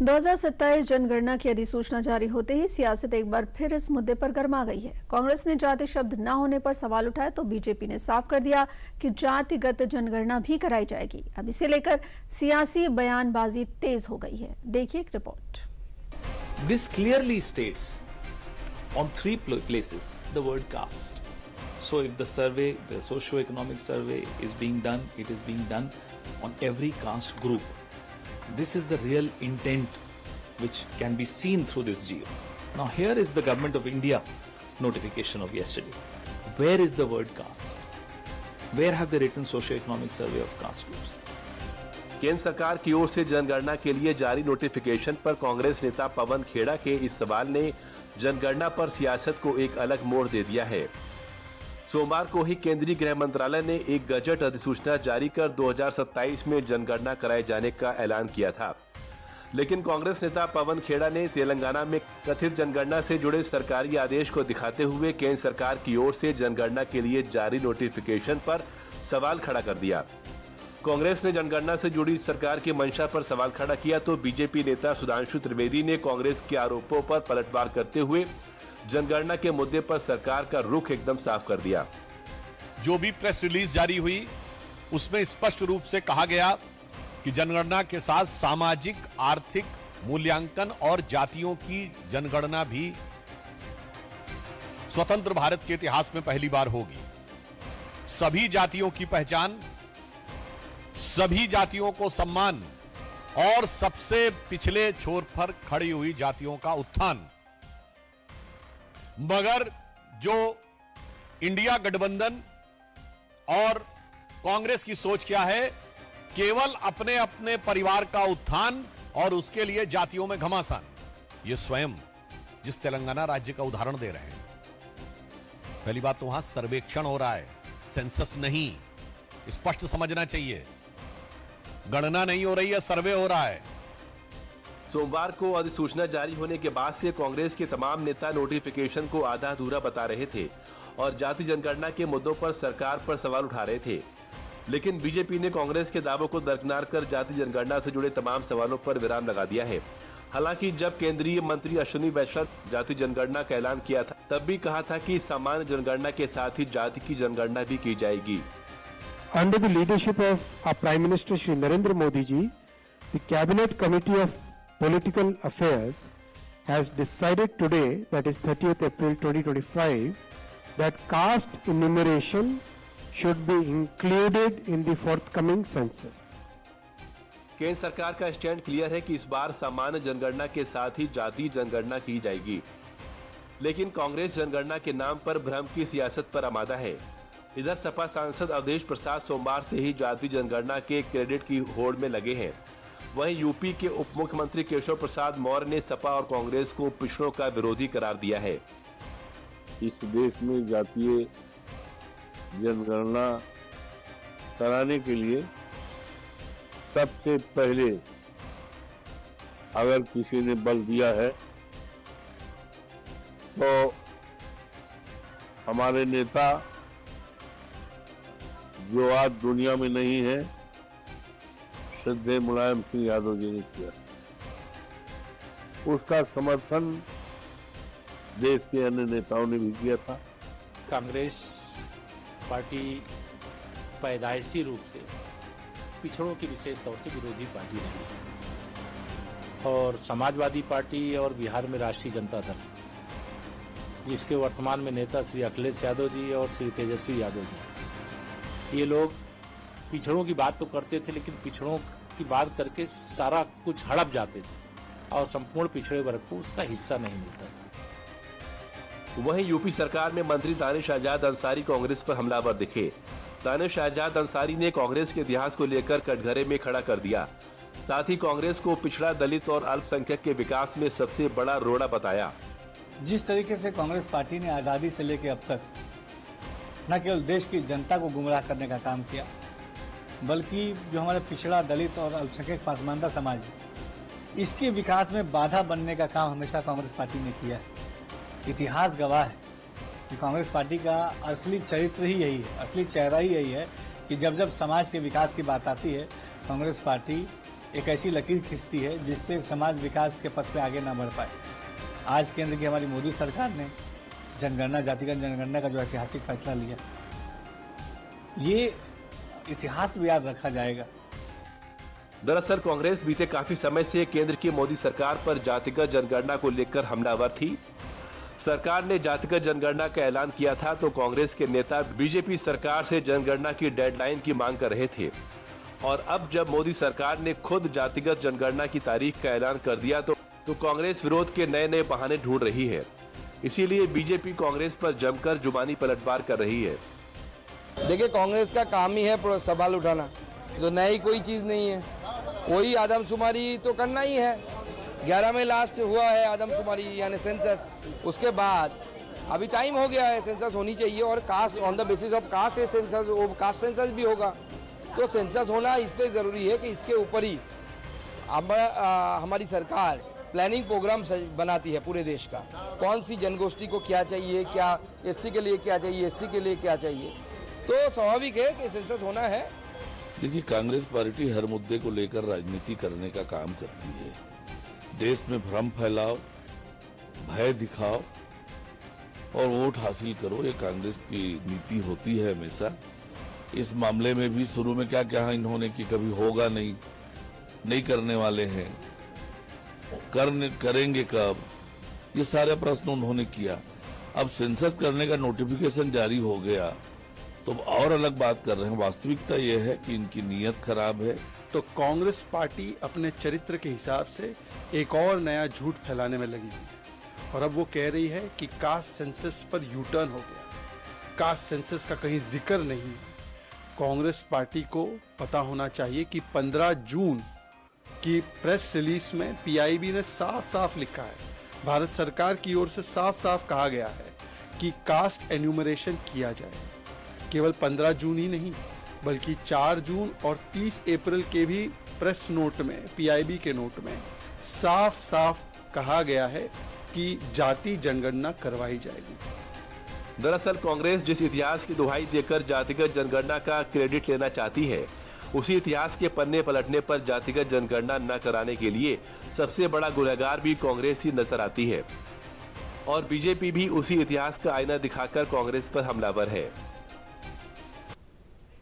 2027 जनगणना की अधिसूचना जारी होते ही सियासत एक बार फिर इस मुद्दे पर गर्मा गई है। कांग्रेस ने जाति शब्द न होने पर सवाल उठाए तो बीजेपी ने साफ कर दिया कि जातिगत जनगणना भी कराई जाएगी। अब इसे लेकर सियासी बयानबाजी तेज हो गई है। देखिए एक report. This clearly states on 3 places the word caste. So if the survey, the socio-economic survey is being done, it is being done on every caste group. This is the real intent which can be seen through this GO. Now here is the Government of India notification of yesterday. Where is the word caste? Where have they written socio-economic survey of caste groups? केंद्र सरकार की ओर से जनगणना के लिए जारी notification पर कांग्रेस नेता पवन खेड़ा के इस सवाल ने जनगणना पर सियासत को एक अलग मोड़ दे दिया है। सोमवार को ही केंद्रीय गृह मंत्रालय ने एक गजट अधिसूचना जारी कर 2027 में जनगणना कराए जाने का ऐलान किया था, लेकिन कांग्रेस नेता पवन खेड़ा ने तेलंगाना में कथित जनगणना से जुड़े सरकारी आदेश को दिखाते हुए केंद्र सरकार की ओर से जनगणना के लिए जारी नोटिफिकेशन पर सवाल खड़ा कर दिया। कांग्रेस ने जनगणना से जुड़ी सरकार की मंशा पर सवाल खड़ा किया तो बीजेपी नेता सुधांशु त्रिवेदी ने कांग्रेस के आरोपों पर पलटवार करते हुए जनगणना के मुद्दे पर सरकार का रुख एकदम साफ कर दिया। जो भी प्रेस रिलीज जारी हुई उसमें स्पष्ट रूप से कहा गया कि जनगणना के साथ सामाजिक आर्थिक मूल्यांकन और जातियों की जनगणना भी स्वतंत्र भारत के इतिहास में पहली बार होगी। सभी जातियों की पहचान, सभी जातियों को सम्मान और सबसे पिछले छोर पर खड़ी हुई जातियों का उत्थान। मगर जो इंडिया गठबंधन और कांग्रेस की सोच क्या है, केवल अपने अपने परिवार का उत्थान और उसके लिए जातियों में घमासान। ये स्वयं जिस तेलंगाना राज्य का उदाहरण दे रहे हैं, पहली बात तो वहां सर्वेक्षण हो रहा है, सेंसस नहीं, स्पष्ट समझना चाहिए। गणना नहीं हो रही है, सर्वे हो रहा है। सोमवार को अधिसूचना जारी होने के बाद से कांग्रेस के तमाम नेता नोटिफिकेशन को आधा अधूरा बता रहे थे और जाति जनगणना के मुद्दों पर सरकार पर सवाल उठा रहे थे, लेकिन बीजेपी ने कांग्रेस के दावों को दरकिनार कर जाति जनगणना से जुड़े तमाम सवालों पर विराम लगा दिया है। हालांकि जब केंद्रीय मंत्री अश्विनी वैष्णव जाति जनगणना का ऐलान किया था, तब भी कहा था कि सामान्य जनगणना के साथ ही जाति की जनगणना भी की जाएगी। Under the leadership of our Prime Minister Shri Narendra Modi ji, the Cabinet Committee of Political Affairs has decided today, that is 30th April 2025, that caste enumeration should be included in the forthcoming census. केंद्र सरकार का stand clear है कि इस बार सामान्य जनगणना के साथ ही जाति जनगणना की जाएगी, लेकिन कांग्रेस जनगणना के नाम पर भ्रम की सियासत पर आमादा है। इधर सपा सांसद अवधेश प्रसाद सोमवार से ही जाति जनगणना के क्रेडिट की होड़ में लगे हैं। वहीं यूपी के उप मुख्यमंत्री केशव प्रसाद मौर्य ने सपा और कांग्रेस को पिछड़ों का विरोधी करार दिया है। इस देश में जातीय जनगणना कराने के लिए सबसे पहले अगर किसी ने बल दिया है तो हमारे नेता जो आज दुनिया में नहीं है, श्रद्धेय मुलायम सिंह यादव जी ने किया। उसका समर्थन देश के अन्य नेताओं ने भी किया था। कांग्रेस पार्टी पैदाइशी रूप से पिछड़ों की विशेष तौर से विरोधी पार्टी रही है और समाजवादी पार्टी और बिहार में राष्ट्रीय जनता दल, जिसके वर्तमान में नेता श्री अखिलेश यादव जी और श्री तेजस्वी यादव जी, ये लोग पिछड़ों की बात तो करते थे, लेकिन पिछड़ों की बात करके सारा कुछ हड़प जाते थे और संपूर्ण पिछड़े वर्ग को उसका हिस्सा नहीं मिलता था। वहीं यूपी सरकार में मंत्री दानिश आजाद अंसारी कांग्रेस पर हमलावर दिखे। दानिश आजाद अंसारी ने कांग्रेस के इतिहास को लेकर कटघरे में खड़ा कर दिया। साथ ही कांग्रेस को पिछड़ा, दलित और अल्पसंख्यक के विकास में सबसे बड़ा रोड़ा बताया। जिस तरीके से कांग्रेस पार्टी ने आजादी से लेकर अब तक न केवल देश की जनता को गुमराह करने का काम किया, बल्कि जो हमारे पिछड़ा, दलित और अल्पसंख्यक पासमानदा समाज है, इसके विकास में बाधा बनने का काम हमेशा कांग्रेस पार्टी ने किया है। इतिहास गवाह है कि कांग्रेस पार्टी का असली चरित्र ही यही है, असली चेहरा ही यही है कि जब जब समाज के विकास की बात आती है, कांग्रेस पार्टी एक ऐसी लकीर खींचती है जिससे समाज विकास के पथ पे आगे ना बढ़ पाए। आज केंद्र की हमारी मोदी सरकार ने जनगणना, जातिगत जनगणना का जो ऐतिहासिक फैसला लिया, ये इतिहास भी याद रखा जाएगा। दरअसल कांग्रेस बीते काफी समय से केंद्र की मोदी सरकार पर जातिगत जनगणना को लेकर हमलावर थी। सरकार ने जातिगत जनगणना का ऐलान किया था तो कांग्रेस के नेता बीजेपी सरकार से जनगणना की डेडलाइन की मांग कर रहे थे, और अब जब मोदी सरकार ने खुद जातिगत जनगणना की तारीख का ऐलान कर दिया तो कांग्रेस विरोध के नए नए बहाने ढूंढ रही है। इसीलिए बीजेपी कांग्रेस पर जमकर जुबानी पलटवार कर रही है। देखिए, कांग्रेस का काम ही है सवाल उठाना, तो नई कोई चीज नहीं है। वही आदमशुमारी तो करना ही है। 11 में लास्ट हुआ है आदमशुमारी यानी सेंसस। उसके बाद अभी टाइम हो गया है, सेंसस होनी चाहिए, और caste on the basis of caste है सेंसस, वो कास्ट सेंसस भी होगा। तो सेंसस होना इसलिए ज़रूरी है कि इसके ऊपर ही हमारी सरकार प्लानिंग प्रोग्राम बनाती है पूरे देश का। कौन सी जनगोष्ठी को क्या चाहिए, क्या एससी के लिए क्या चाहिए, एसटी के लिए क्या चाहिए, तो स्वाभाविक है कि सेंसस होना है। देखिए, कांग्रेस पार्टी हर मुद्दे को लेकर राजनीति करने का काम करती है। देश में भ्रम फैलाओ, भय दिखाओ और वोट हासिल करो, ये कांग्रेस की नीति होती है हमेशा। इस मामले में भी शुरू में क्या क्या इन्होंने कि कभी होगा नहीं करने वाले हैं, करेंगे कब, ये सारे प्रश्न उन्होंने किया। अब सेंसस करने का नोटिफिकेशन जारी हो गया तो और अलग बात कर रहे हैं। वास्तविकता यह है कि इनकी नीयत खराब है। तो कांग्रेस पार्टी अपने चरित्र के हिसाब से एक और नया झूठ फैलाने में लगी हुई है, और अब वो कह रही है कि कास्ट सेंसस पर यू टर्न हो गया। कास्ट सेंसस का कहीं जिक्र नहीं है। कांग्रेस पार्टी को पता होना चाहिए कि 15 जून की प्रेस रिलीज में पीआईबी ने साफ साफ लिखा है, भारत सरकार की ओर से साफ साफ कहा गया है कि कास्ट एन्यूमरेशन किया जाए। केवल 15 जून ही नहीं बल्कि 4 जून और 30 अप्रैल के भी प्रेस नोट में, पीआईबी के नोट में साफ साफ कहा गया है कि जाति जनगणना करवाई जाएगी। दरअसल कांग्रेस जिस इतिहास की दुहाई देकर जातिगत जनगणना का क्रेडिट लेना चाहती है, उसी इतिहास के पन्ने पलटने पर जातिगत जनगणना न कराने के लिए सबसे बड़ा गुनहगार भी कांग्रेस ही नजर आती है, और बीजेपी भी उसी इतिहास का आईना दिखाकर कांग्रेस पर हमलावर है।